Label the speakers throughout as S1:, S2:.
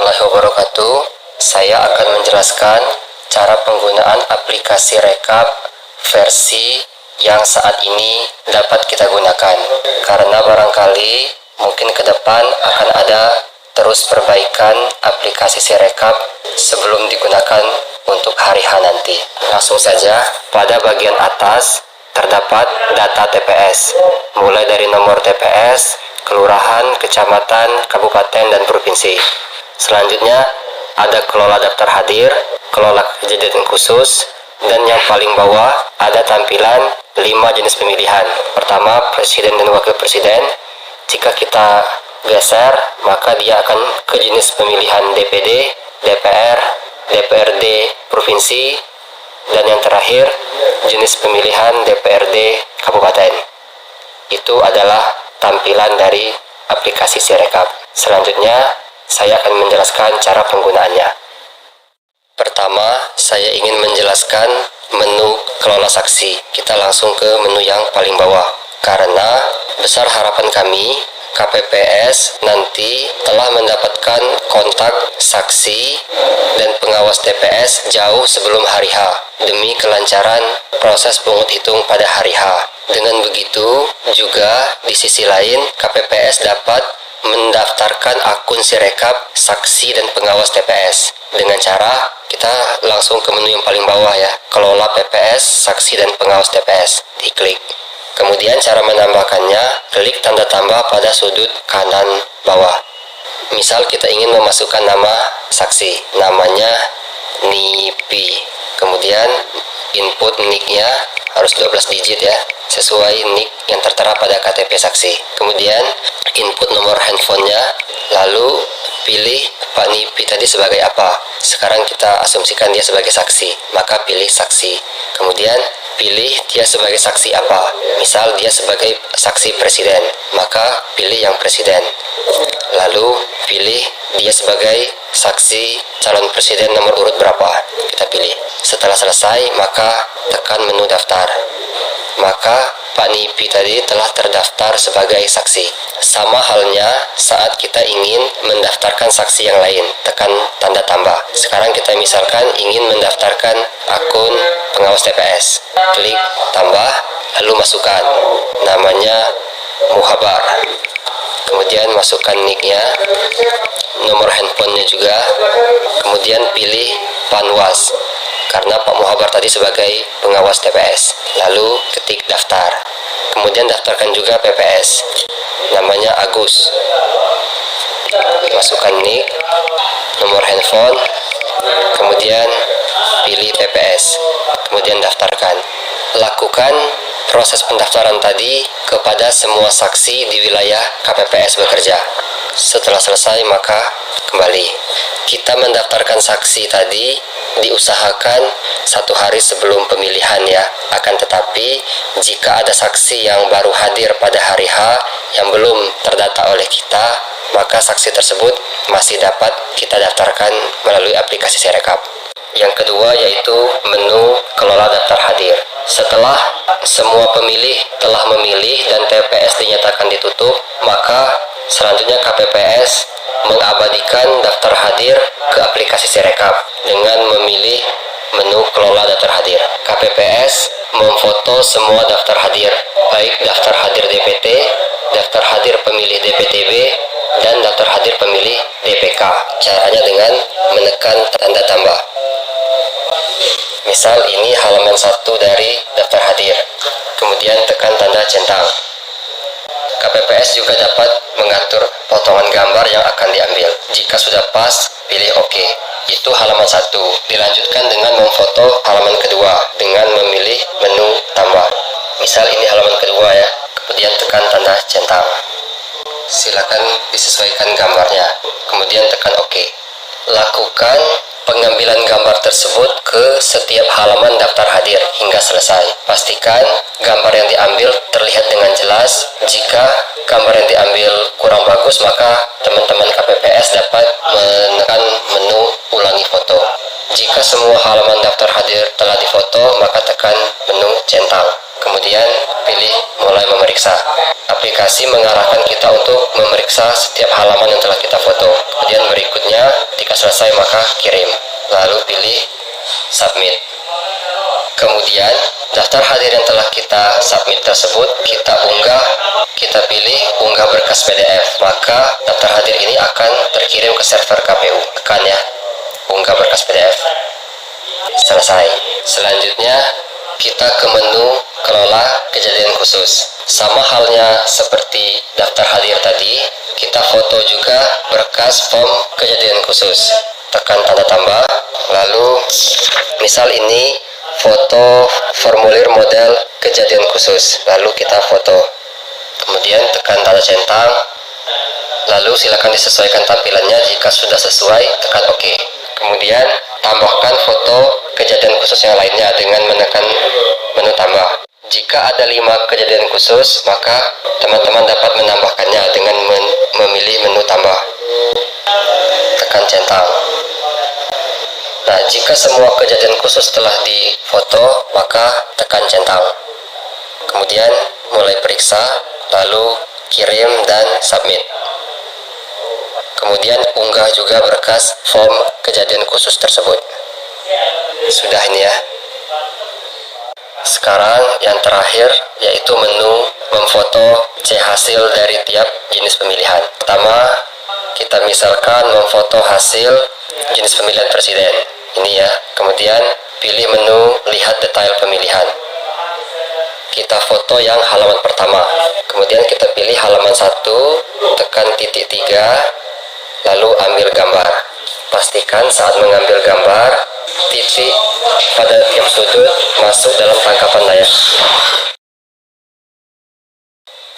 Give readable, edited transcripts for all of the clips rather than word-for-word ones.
S1: warahmatullahi wabarakatuh. Saya akan menjelaskan cara penggunaan aplikasi Rekap versi yang saat ini dapat kita gunakan. Karena barangkali mungkin ke depan akan ada terus perbaikan aplikasi Sirekap sebelum digunakan untuk hari H nanti. Langsung saja, pada bagian atas terdapat data TPS, mulai dari nomor TPS, kelurahan, kecamatan, kabupaten, dan provinsi. Selanjutnya ada kelola daftar hadir, kelola kejadian khusus, dan yang paling bawah ada tampilan 5 jenis pemilihan. Pertama, presiden dan wakil presiden. Jika kita geser, maka dia akan ke jenis pemilihan DPD, DPR, DPRD provinsi, dan yang terakhir jenis pemilihan DPRD kabupaten. Itu adalah tampilan dari aplikasi Sirekap. Selanjutnya saya akan menjelaskan cara penggunaannya. Pertama, saya ingin menjelaskan menu kelola saksi. Kita langsung ke menu yang paling bawah. Karena besar harapan kami KPPS nanti telah mendapatkan kontak saksi dan pengawas TPS jauh sebelum hari H demi kelancaran proses pungut hitung pada hari H. Dengan begitu juga di sisi lain KPPS dapat mendaftarkan akun Sirekap saksi dan pengawas TPS dengan cara kita langsung ke menu yang paling bawah ya, kelola PPS saksi dan pengawas TPS, diklik. Kemudian cara menambahkannya, klik tanda tambah pada sudut kanan bawah. Misal kita ingin memasukkan nama saksi, namanya Nipi. Kemudian input nick-nya harus 12 digit ya, sesuai nick yang tertera pada KTP saksi. Kemudian input nomor handphonenya, lalu pilih Pak Nipi tadi sebagai apa. Sekarang kita asumsikan dia sebagai saksi, maka pilih saksi. Kemudian pilih dia sebagai saksi apa. Misal dia sebagai saksi presiden, maka pilih yang presiden. Lalu pilih dia sebagai saksi calon presiden nomor urut berapa, kita pilih. Setelah selesai, maka tekan menu daftar. Maka Pak Nipi tadi telah terdaftar sebagai saksi. Sama halnya saat kita ingin mendaftarkan saksi yang lain, tekan tanda tambah. Sekarang kita misalkan ingin mendaftarkan akun pengawas TPS. Klik tambah, lalu masukkan namanya Muhabar. Kemudian masukkan nick-nya, nomor handphonenya juga. Kemudian pilih Panwas, karena Pak Muhabar tadi sebagai pengawas TPS. Lalu ketik daftar. Kemudian daftarkan juga PPS, namanya Agus. Masukkan nick, nomor handphone, kemudian pilih PPS, kemudian daftarkan. Lakukan proses pendaftaran tadi kepada semua saksi di wilayah KPPS bekerja. Setelah selesai, maka kembali. Kita mendaftarkan saksi tadi diusahakan 1 hari sebelum pemilihan ya. Akan tetapi jika ada saksi yang baru hadir pada hari H yang belum terdata oleh kita, maka saksi tersebut masih dapat kita daftarkan melalui aplikasi Sirekap. Yang kedua yaitu menu kelola daftar hadir. Setelah semua pemilih telah memilih dan TPS dinyatakan ditutup, maka selanjutnya KPPS mengabadikan daftar hadir ke aplikasi Sirekap dengan memilih menu kelola daftar hadir. KPPS memfoto semua daftar hadir, baik daftar hadir DPT, daftar hadir pemilih DPTB, dan daftar hadir pemilih DPK. Caranya dengan menekan tanda tambah. Misal ini halaman 1 dari daftar hadir. Kemudian tekan tanda centang. KPPS juga dapat mengatur potongan gambar yang akan diambil. Jika sudah pas, pilih OK. Itu halaman 1. Dilanjutkan dengan memfoto halaman kedua dengan memilih menu tambah. Misal ini halaman kedua ya. Kemudian tekan tanda centang. Silakan disesuaikan gambarnya. Kemudian tekan OK. Lakukan pengambilan gambar tersebut ke setiap halaman daftar hadir hingga selesai. Pastikan gambar yang diambil terlihat dengan jelas. Jika gambar yang diambil kurang bagus, maka teman-teman KPPS dapat menekan menu ulangi foto. Jika semua halaman daftar hadir telah difoto, maka tekan menu centang. Kemudian pilih mulai memeriksa. Aplikasi mengarahkan kita untuk memeriksa setiap halaman yang telah kita foto. Kemudian berikutnya di pilih submit. Kemudian daftar hadir yang telah kita submit tersebut kita unggah, kita pilih unggah berkas PDF, maka daftar hadir ini akan terkirim ke server KPU. Tekan ya, unggah berkas PDF. Selesai. Selanjutnya kita ke menu kelola kejadian khusus. Sama halnya seperti daftar hadir tadi, kita foto juga berkas form kejadian khusus. Tekan tanda tambah, lalu misal ini foto formulir model kejadian khusus, lalu kita foto, kemudian tekan tanda centang, lalu silakan disesuaikan tampilannya. Jika sudah sesuai, tekan OK. Kemudian tambahkan foto kejadian khusus yang lainnya dengan menekan menu tambah. Jika ada 5 kejadian khusus, maka teman-teman dapat menambahkannya dengan memilih menu tambah. Tekan centang. Nah, jika semua kejadian khusus telah difoto, maka tekan centang. Kemudian mulai periksa, lalu kirim dan submit. Kemudian unggah juga berkas form kejadian khusus tersebut. Sudah ini ya. Sekarang yang terakhir yaitu menu memfoto C hasil dari tiap jenis pemilihan. Pertama, kita misalkan memfoto hasil jenis pemilihan presiden. Ini ya. Kemudian pilih menu lihat detail pemilihan. Kita foto yang halaman pertama. Kemudian kita pilih halaman 1, tekan titik 3, lalu ambil gambar. Pastikan saat mengambil gambar, titik pada tiap sudut masuk dalam tangkapan layar.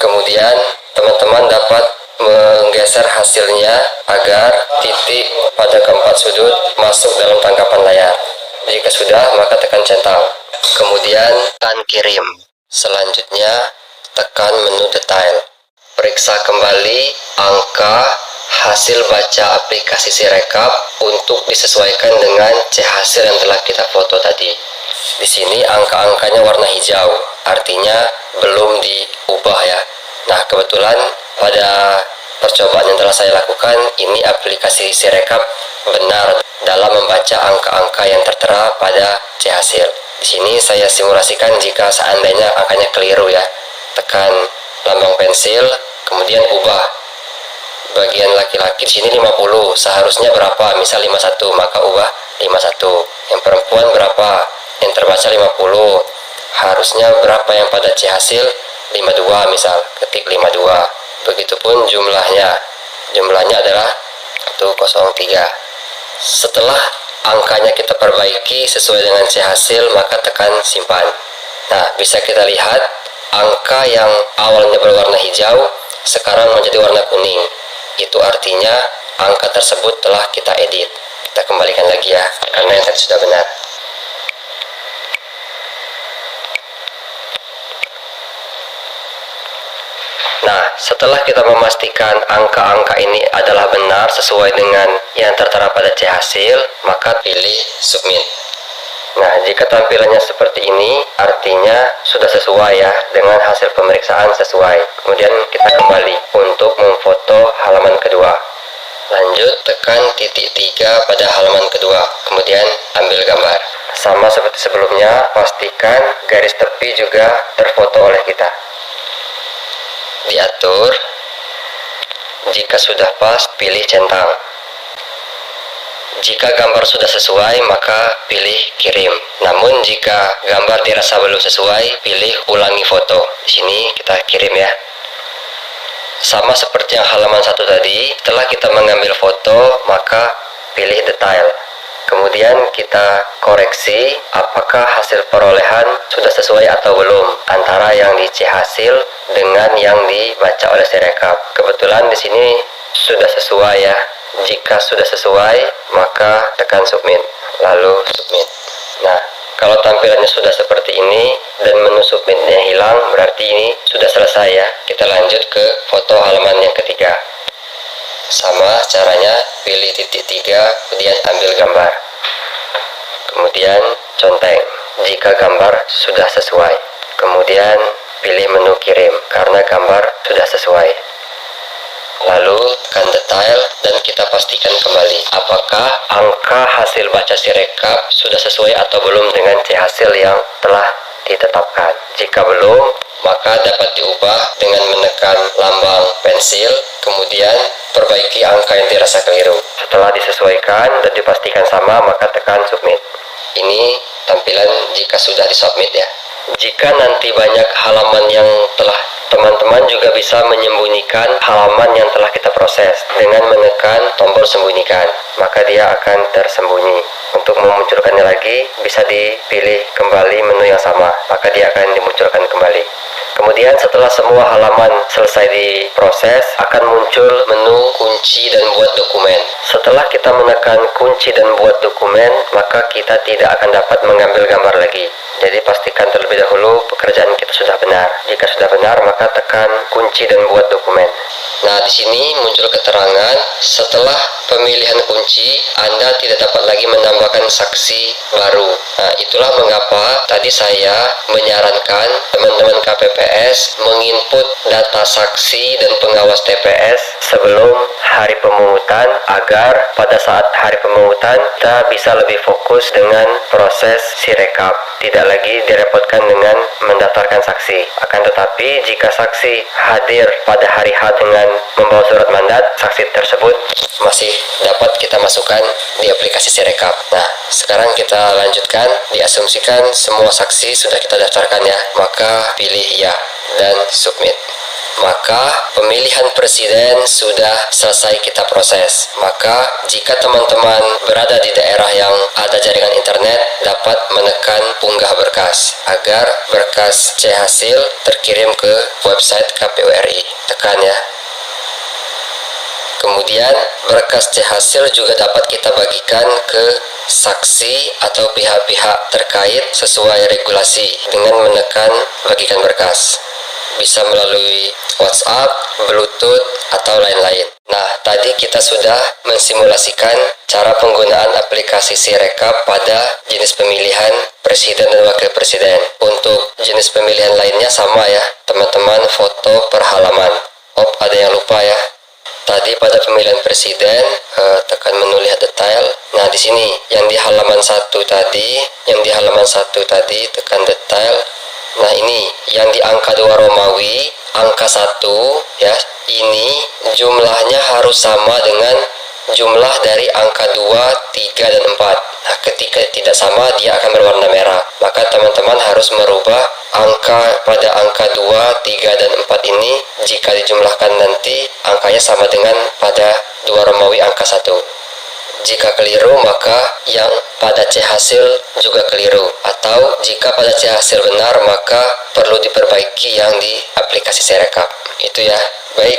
S1: Kemudian teman-teman dapat menggeser hasilnya agar titik pada keempat sudut masuk dalam tangkapan layar. Jika sudah, maka tekan centang. Kemudian tekan kirim. Selanjutnya tekan menu detail. Periksa kembali angka hasil baca aplikasi Sirekap untuk disesuaikan dengan C hasil yang telah kita foto tadi. Di sini angka-angkanya warna hijau, artinya belum diubah ya. Nah, kebetulan pada percobaan yang telah saya lakukan, ini aplikasi Sirekap benar dalam membaca angka-angka yang tertera pada C hasil. Di sini saya simulasikan jika seandainya angkanya keliru ya. Tekan lambang pensil, kemudian ubah. Bagian laki-laki di sini 50, seharusnya berapa? Misal 51, maka ubah 51. Yang perempuan berapa? Yang terbaca 50. Harusnya berapa yang pada C hasil? 52 misal, ketik 52. Begitupun jumlahnya. Jumlahnya adalah 103. Setelah angkanya kita perbaiki sesuai dengan C hasil, maka tekan simpan. Nah, bisa kita lihat angka yang awalnya berwarna hijau sekarang menjadi warna kuning. Itu artinya angka tersebut telah kita edit. Kita kembalikan lagi ya, karena yang tadi sudah benar. Nah, setelah kita memastikan angka-angka ini adalah benar sesuai dengan yang tertera pada C hasil, maka pilih submit. Nah, jika tampilannya seperti ini, artinya sudah sesuai ya, dengan hasil pemeriksaan sesuai. Kemudian kita kembali untuk memfoto halaman kedua. Lanjut, tekan titik 3 pada halaman kedua, kemudian ambil gambar. Sama seperti sebelumnya, pastikan garis tepi juga terfoto oleh kita. Diatur. Jika sudah pas, pilih centang. Jika gambar sudah sesuai, maka pilih kirim. Namun jika gambar dirasa belum sesuai, pilih ulangi foto. Di sini kita kirim ya. Sama seperti yang halaman 1 tadi, setelah kita mengambil foto, maka pilih detail. Kemudian kita koreksi apakah hasil perolehan sudah sesuai atau belum antara yang di C hasil dengan yang dibaca oleh Sirekap. Kebetulan di sini sudah sesuai ya. Jika sudah sesuai, maka tekan submit, lalu submit. Nah, kalau tampilannya sudah seperti ini dan menu submitnya hilang, berarti ini sudah selesai ya. Kita lanjut ke foto halaman yang ketiga. Sama caranya, pilih titik 3, kemudian ambil gambar. Kemudian conteng jika gambar sudah sesuai. Kemudian pilih menu kirim karena gambar sudah sesuai. Lalu tekan detail dan kita pastikan kembali apakah angka hasil baca Sirekap sudah sesuai atau belum dengan C-hasil yang telah ditetapkan. Jika belum, maka dapat diubah dengan menekan lambang pensil, kemudian perbaiki angka yang dirasa keliru. Setelah disesuaikan dan dipastikan sama, maka tekan submit. Ini tampilan jika sudah disubmit ya. Jika nanti banyak halaman yang telah, teman-teman juga bisa menyembunyikan halaman yang telah kita proses dengan menekan tombol sembunyikan, maka dia akan tersembunyi. Untuk memunculkannya lagi, bisa dipilih kembali menu yang sama, maka dia akan dimunculkan kembali. Kemudian setelah semua halaman selesai diproses, akan muncul menu kunci dan buat dokumen. Setelah kita menekan kunci dan buat dokumen, maka kita tidak akan dapat mengambil gambar lagi. Jadi pastikan terlebih dahulu pekerjaan kita sudah benar. Jika sudah benar, maka tekan kunci dan buat dokumen. Nah, di sini muncul keterangan setelah pemilihan kunci, Anda tidak dapat lagi menambahkan saksi baru. Nah, itulah mengapa tadi saya menyarankan teman-teman KPPS menginput data saksi dan pengawas TPS sebelum hari pemungutan, agar pada saat hari pemungutan kita bisa lebih fokus dengan proses Sirekap. Tidak lagi direpotkan dengan mendaftarkan saksi. Akan tetapi jika saksi hadir pada hari H dengan membawa surat mandat, saksi tersebut masih dapat kita masukkan di aplikasi Sirekap. Nah, sekarang kita lanjutkan. Diasumsikan semua saksi sudah kita daftarkan ya, maka pilih ya dan submit. Maka pemilihan presiden sudah selesai kita proses. Maka jika teman-teman berada di daerah yang ada jaringan internet, dapat menekan unggah berkas agar berkas C-hasil terkirim ke website KPU RI. Tekan ya. Kemudian berkas C-hasil juga dapat kita bagikan ke saksi atau pihak-pihak terkait sesuai regulasi dengan menekan bagikan berkas. Bisa melalui WhatsApp, Bluetooth, atau lain-lain. Nah, tadi kita sudah mensimulasikan cara penggunaan aplikasi Sirekap pada jenis pemilihan presiden dan wakil presiden. Untuk jenis pemilihan lainnya sama ya, teman-teman, foto per halaman. Oh, ada yang lupa ya. Tadi pada pemilihan presiden, tekan menu lihat detail. Nah, di sini yang di halaman 1 tadi, tekan detail. Nah, ini yang di angka 2 Romawi, angka 1 ya, ini jumlahnya harus sama dengan jumlah dari angka 2, 3, dan 4. Nah, ketika tidak sama, dia akan berwarna merah. Maka teman-teman harus merubah angka pada angka 2, 3, dan 4 ini. Jika dijumlahkan nanti, angkanya sama dengan pada 2 Romawi angka 1. Jika keliru, maka yang pada C-hasil juga keliru. Atau jika pada C-hasil benar, maka perlu diperbaiki yang di aplikasi Sirekap. Itu ya. Baik,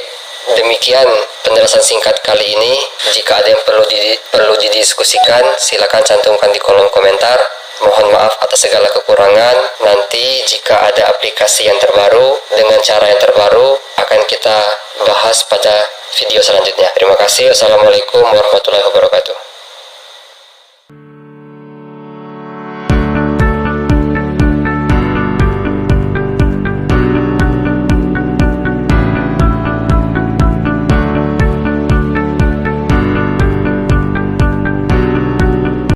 S1: demikian penjelasan singkat kali ini. Jika ada yang perlu didiskusikan, silakan cantumkan di kolom komentar. Mohon maaf atas segala kekurangan. Nanti jika ada aplikasi yang terbaru dengan cara yang terbaru, akan kita bahas pada video selanjutnya. Terima kasih. Wassalamualaikum warahmatullahi wabarakatuh.